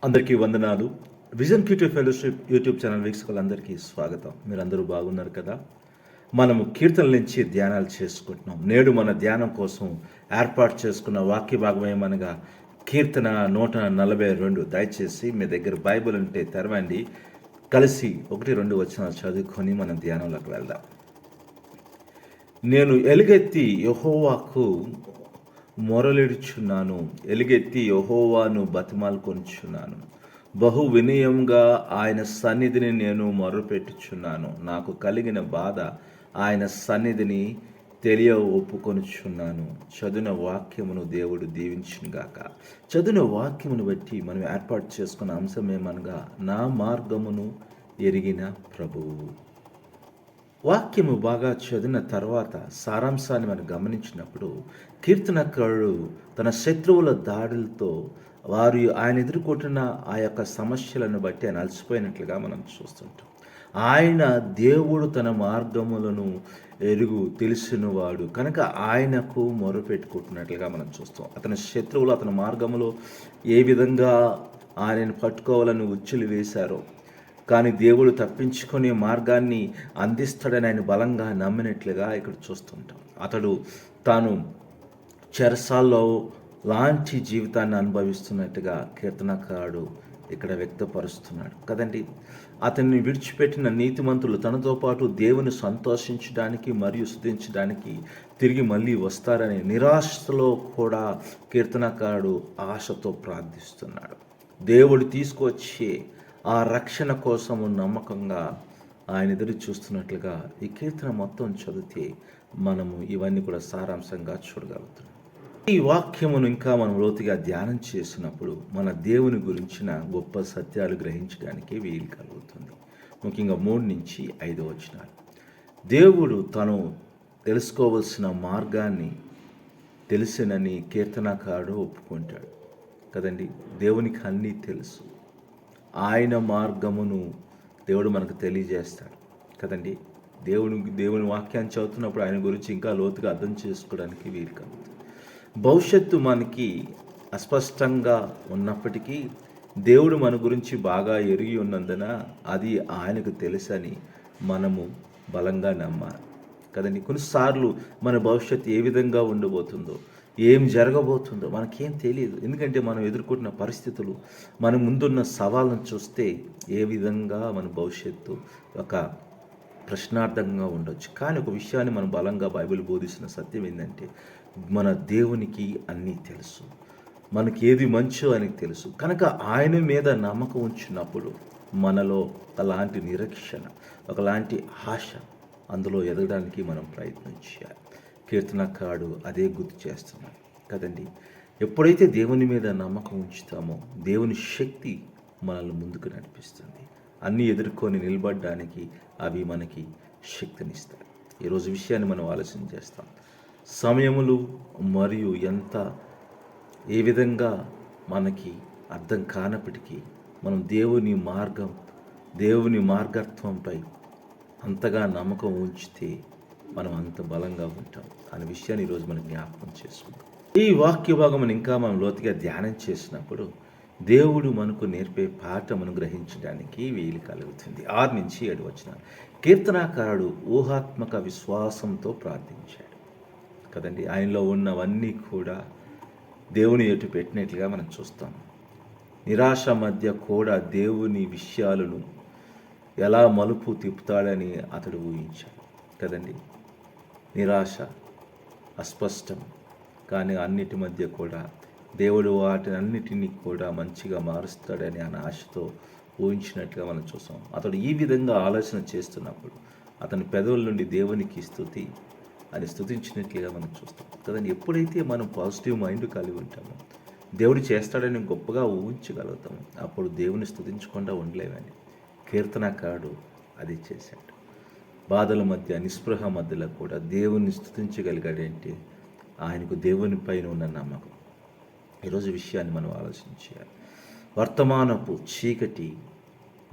అందరికీ వందనాలు. Vision క్యూటివ్ fellowship YouTube channel వీక్షకులందరికీ స్వాగతం. మీరందరూ బాగున్నారు కదా? మనము కీర్తనల నుంచి ధ్యానాలు చేసుకుంటున్నాం. నేడు మన ధ్యానం కోసం ఏర్పాటు చేసుకున్న వాక్య భాగం ఏమనగా కీర్తన 142. దయచేసి మీ దగ్గర బైబిల్ ఉంటే తెరవండి. కలిసి 1-2 వచనాలు చదువుకొని మనం ధ్యానంలోకి వెళ్దాం. నేను ఎలుగెత్తి యెహోవాకు మొరలిడుచున్నాను, ఎలుగెత్తి యెహోవాను బతిమాలుకొనుచున్నాను. బహు వినయంగా ఆయన సన్నిధిని నేను మొరపెట్టుచున్నాను. నాకు కలిగిన బాధ ఆయన సన్నిధిని తెలియ ఒప్పుకొనుచున్నాను. చదివిన వాక్యమును దేవుడు దీవించునుగాక. చదివిన వాక్యమును బట్టి మనం ఏర్పాటు చేసుకున్న అంశం ఏమనగా నా మార్గమును ఎరిగిన ప్రభువు. వాక్యము బాగా చదివిన తర్వాత సారాంశాన్ని మనం గమనించినప్పుడు కీర్తనకారుడు తన శత్రువుల దాడులతో వారు ఆయన ఎదుర్కొంటున్న ఆ యొక్క సమస్యలను బట్టి ఆయన అలసిపోయినట్లుగా మనం చూస్తుంటాం. ఆయన దేవుడు తన మార్గములను తెలిసినవాడు కనుక ఆయనకు మొరపెట్టుకుంటున్నట్లుగా మనం చూస్తాం. అతని శత్రువులు అతని మార్గములో ఏ విధంగా ఆయనను పట్టుకోవాలని ఉచ్చులు వేశారో, కానీ దేవుడు తప్పించుకునే మార్గాన్ని అందిస్తాడని ఆయన బలంగా నమ్మినట్లుగా ఇక్కడ చూస్తుంటాం. అతడు తాను చెరసాల్లో లాంటి జీవితాన్ని అనుభవిస్తున్నట్టుగా కీర్తనకారుడు ఇక్కడ వ్యక్తపరుస్తున్నాడు కదండి. అతన్ని విడిచిపెట్టిన నీతిమంతులు తనతో పాటు దేవుని సంతోషించడానికి మరియు స్తుతించడానికి తిరిగి మళ్ళీ వస్తారనే నిరాశలో కూడా కీర్తనకారుడు ఆశతో ప్రార్థిస్తున్నాడు. దేవుడు తీసుకొచ్చే ఆ రక్షణ కోసము నమ్మకంగా ఆయన ఎదురు చూస్తున్నట్లుగా ఈ కీర్తన మొత్తం చదివితే మనము ఇవన్నీ కూడా సారాంశంగా చూడగలుగుతున్నాం. ఈ వాక్యమును ఇంకా మనం లోతుగా ధ్యానం చేసినప్పుడు మన దేవుని గురించిన గొప్ప సత్యాలు గ్రహించడానికి వీలు కలుగుతుంది. ముఖ్యంగా 3-5 వచనాలు. దేవుడు తను తెలుసుకోవలసిన మార్గాన్ని తెలిసినని కీర్తనకారుడు ఒప్పుకుంటాడు కదండి. దేవునికి అన్నీ తెలుసు. ఆయన మార్గమును దేవుడు మనకు తెలియజేస్తాడు కదండి. దేవుని వాక్యాన్ని చదువుతున్నప్పుడు ఆయన గురించి ఇంకా లోతుగా అర్థం చేసుకోవడానికి వీలు కలుగుతుంది. భవిష్యత్తు మనకి అస్పష్టంగా ఉన్నప్పటికీ దేవుడు మన గురించి బాగా ఎరిగి ఉన్నందున అది ఆయనకు తెలుసని మనము బలంగా నమ్మాలి కదండి. కొన్నిసార్లు మన భవిష్యత్తు ఏ విధంగా ఉండబోతుందో, ఏం జరగబోతుందో మనకేం తెలియదు. ఎందుకంటే మనం ఎదుర్కొంటున్న పరిస్థితులు, మన ముందున్న సవాళ్ళను చూస్తే ఏ విధంగా మన భవిష్యత్తు ఒక ప్రశ్నార్థంగా ఉండొచ్చు. కానీ ఒక విషయాన్ని మనం బలంగా బైబిల్ బోధిస్తున్న సత్యం ఏంటంటే మన దేవునికి అన్నీ తెలుసు. మనకి ఏది మంచో ఆయనకి తెలుసు. కనుక ఆయన మీద నమ్మకం ఉంచినప్పుడు మనలో ఒకలాంటి నిరీక్షణ, ఒకలాంటి ఆశ, అందులో ఎదగడానికి మనం ప్రయత్నం చేయాలి. కీర్తనకారుడు అదే గుర్తు చేస్తున్నాడు కదండి. ఎప్పుడైతే దేవుని మీద నమ్మకం ఉంచుతామో దేవుని శక్తి మనల్ని ముందుకు నడిపిస్తుంది. అన్నీ ఎదుర్కొని నిలబడడానికి అవి మనకి శక్తినిస్తాయి. ఈరోజు విషయాన్ని మనం ఆలోచన చేస్తాం. సమయములు మరియు ఏ విధంగా మనకి అర్థం కానప్పటికీ మనం దేవుని మార్గత్వంపై అంతగా నమ్మకం ఉంచితే మనం అంత బలంగా ఉంటాం అనే విషయాన్ని ఈరోజు మనం జ్ఞాపకం చేసుకుంటాం. ఈ వాక్య భాగం ఇంకా మనం లోతుగా ధ్యానం చేసినప్పుడు దేవుడు మనకు నేర్పే పాఠమును గ్రహించడానికి వీలు కలుగుతుంది. 6-7 వచనాలు. కీర్తనాకారుడు ఊహాత్మక విశ్వాసంతో ప్రార్థించాడు కదండి. ఆయనలో ఉన్నవన్నీ కూడా దేవుని ఎటు పెట్టినట్లుగా మనం చూస్తాం. నిరాశ మధ్య కూడా దేవుని విషయాలను ఎలా మలుపు తిప్పుతాడని అతడు ఊహించాడు కదండి. నిరాశ, అస్పష్టం, కానీ అన్నిటి మధ్య కూడా దేవుడు వాటిని అన్నిటినీ కూడా మంచిగా మారుస్తాడని అనే ఆశతో ఊహించినట్లుగా మనం చూస్తాం. అతడు ఈ విధంగా ఆలోచన చేస్తున్నప్పుడు అతని పెదవుల నుండి దేవునికి స్తుతి అని స్తుతించినట్లుగా మనం చూస్తాం కదండి. ఎప్పుడైతే మనం పాజిటివ్ మైండ్ కలిగి ఉంటామో, దేవుడు చేస్తాడని గొప్పగా ఊహించగలుగుతాము, అప్పుడు దేవుని స్తుతించకుండా ఉండలేమని కీర్తనకారుడు అది చేశాడు. బాధల మధ్య, నిస్పృహ మధ్యలో కూడా దేవుని స్తుతించగలిగాడంటే ఆయనకు దేవుని పైన ఉన్న నమ్మకం. ఈరోజు విషయాన్ని మనం ఆలోచించాలి. వర్తమానపు చీకటి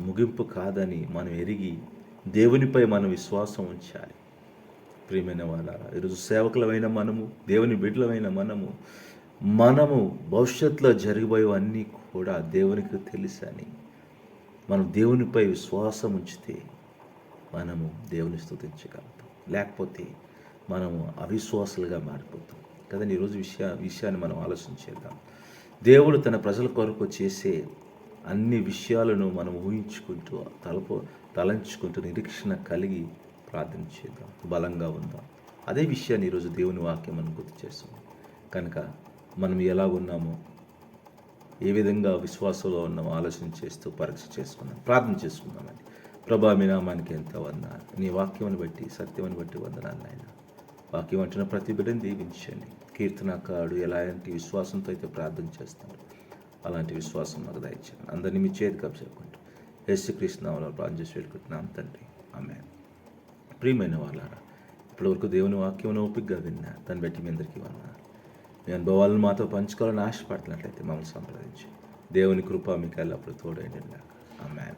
ముగింపు కాదని మనం ఎరిగి దేవునిపై మనం విశ్వాసం ఉంచాలి. ప్రియమైన వాళ్ళారా, ఈరోజు సేవకులమైన మనము, దేవుని బిడ్డలమైన మనము భవిష్యత్తులో జరిగిపోయేవన్నీ కూడా దేవునికి తెలుసని మనం దేవునిపై విశ్వాసం ఉంచితే మనము దేవుని స్తుతించగలుగుతాం. లేకపోతే మనము అవిశ్వాసులుగా మారిపోతాం కదండి. ఈరోజు విషయాన్ని మనం ఆలోచించేద్దాం. దేవుడు తన ప్రజల కొరకు చేసే అన్ని విషయాలను మనం ఊహించుకుంటూ తలంచుకుంటూ నిరీక్షణ కలిగి ప్రార్థన చేద్దాం, బలంగా ఉందాం. అదే విషయాన్ని ఈరోజు దేవుని వాక్యం మనం గుర్తు చేస్తుంది. కనుక మనం ఎలా ఉన్నామో, ఏ విధంగా విశ్వాసంలో ఉన్నామో ఆలోచన చేస్తూ పరీక్ష చేసుకున్నాం, ప్రార్థన చేసుకున్నామండి. ప్రభా, మీ నామానికి ఎంత వందనాలు. నీ వాక్యమును బట్టి, సత్యమును బట్టి వందనాలు నాయన. వాక్యం అంటున్న ప్రతి బిడ్డను దీవించండి. కీర్తనకారుడు ఎలాంటి విశ్వాసంతో అయితే ప్రార్థన చేస్తాడు, అలాంటి విశ్వాసం మాకు దయచేయండి. అందరినీ మీ చేతికి అప్పచెప్పుకుంటూ యేసుక్రీస్తు నామములో ప్రార్థన చేసి పెట్టుకుంటున్నాం తండ్రి, ఆమేన్. ప్రియమైన వాళ్ళారా, ఇప్పటివరకు దేవుని వాక్యమును ఓపికగా విన్నా, దాన్ని బట్టి మీ అందరికీ వందనాలు. మీ అనుభవాలను మాతో పంచుకోవాలని ఆశపడుతున్నట్లయితే మమ్మల్ని సంప్రదించి దేవుని కృప మీకు ఎల్లప్పుడూ తోడైండి. ఆమేన్.